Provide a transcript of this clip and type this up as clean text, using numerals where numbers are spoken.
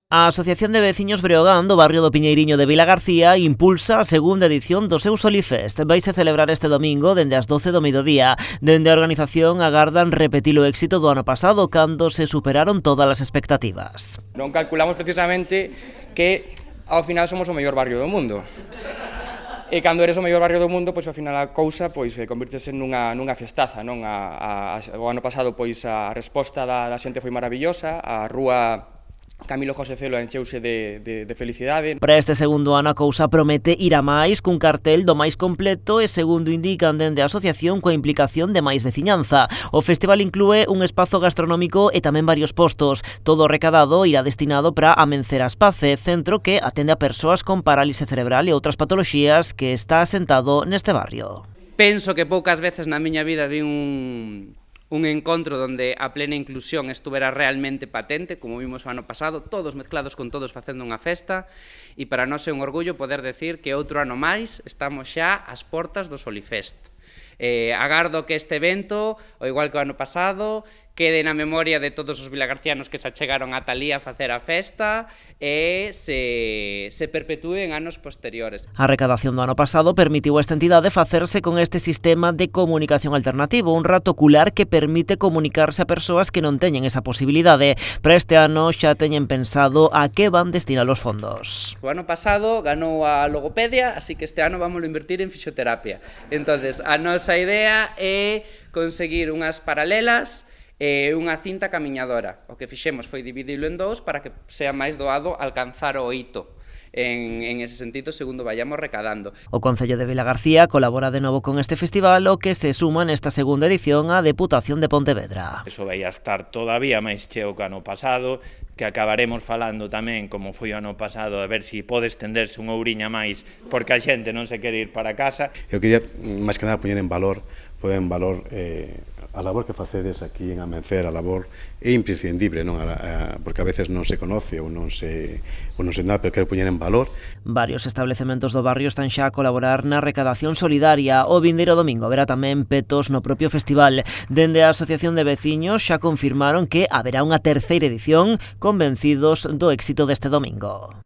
A Asociación de Veciños Breogán do barrio do Piñeiriño de Vilagarcía impulsa a segunda edición do seu Solifest. Vaise celebrar este domingo dende as 12 do mediodía. Dende a organización agardan repetir o éxito do ano pasado, cando se superaron todas as expectativas. Non calculamos precisamente que ao final somos o mellor barrio do mundo. E cando eres o mellor barrio do mundo, pois ao final a cousa pois convírtese nunha fiestaza, non? O ano pasado pois a resposta da xente foi maravillosa, a rúa Camilo José Celo encheuse de felicidade. Para este segundo ano a cousa promete ir a máis, cun cartel do máis completo e, segundo indican dende a asociación, coa implicación de máis veciñanza. O festival inclúe un espazo gastronómico e tamén varios postos. Todo o recadado irá destinado para Amenceraspace, centro que atende a persoas con parálise cerebral e outras patoloxías que está asentado neste barrio. Penso que poucas veces na miña vida vi un encontro onde a plena inclusión estuvera realmente patente, como vimos o ano pasado, todos mezclados con todos facendo unha festa, e para nós é un orgullo poder decir que outro ano máis estamos xa ás portas do Solifest. Agardo que este evento, ao igual que o ano pasado, quede na memoria de todos os vilagarcianos que se achegaron ata alí a facer a festa e se perpetúe en anos posteriores. A recadación do ano pasado permitiu a esta entidade facerse con este sistema de comunicación alternativo, un rato ocular que permite comunicarse a persoas que non teñen esa posibilidade. Para este ano xa teñen pensado a que van destinar os fondos. O ano pasado ganou a logopedia, así que este ano vamos a invertir en fisioterapia. Entonces, a nosa idea é conseguir unhas paralelas e unha cinta camiñadora. O que fixemos foi dividilo en dous para que sea máis doado alcanzar o hito en ese sentido, segundo vayamos recadando. O Concello de Vilagarcía colabora de novo con este festival, o que se suma nesta segunda edición a Deputación de Pontevedra. Eso vai a estar todavía máis cheo que ano pasado, que acabaremos falando tamén, como foi o ano pasado, a ver se pode estenderse unha ouriña máis, porque a xente non se quere ir para casa. Eu quería, máis que nada, poñer en valor a labor que facedes aquí en Amencer, a labor é imprescindible, non? Porque a veces non se conoce ou non se nada, pero quero poñer en valor. Varios establecementos do barrio están xa a colaborar na recadación solidaria. O vindeiro domingo haberá tamén petos no propio festival. Dende a Asociación de Veciños xa confirmaron que haberá unha terceira edición, convencidos do éxito deste domingo.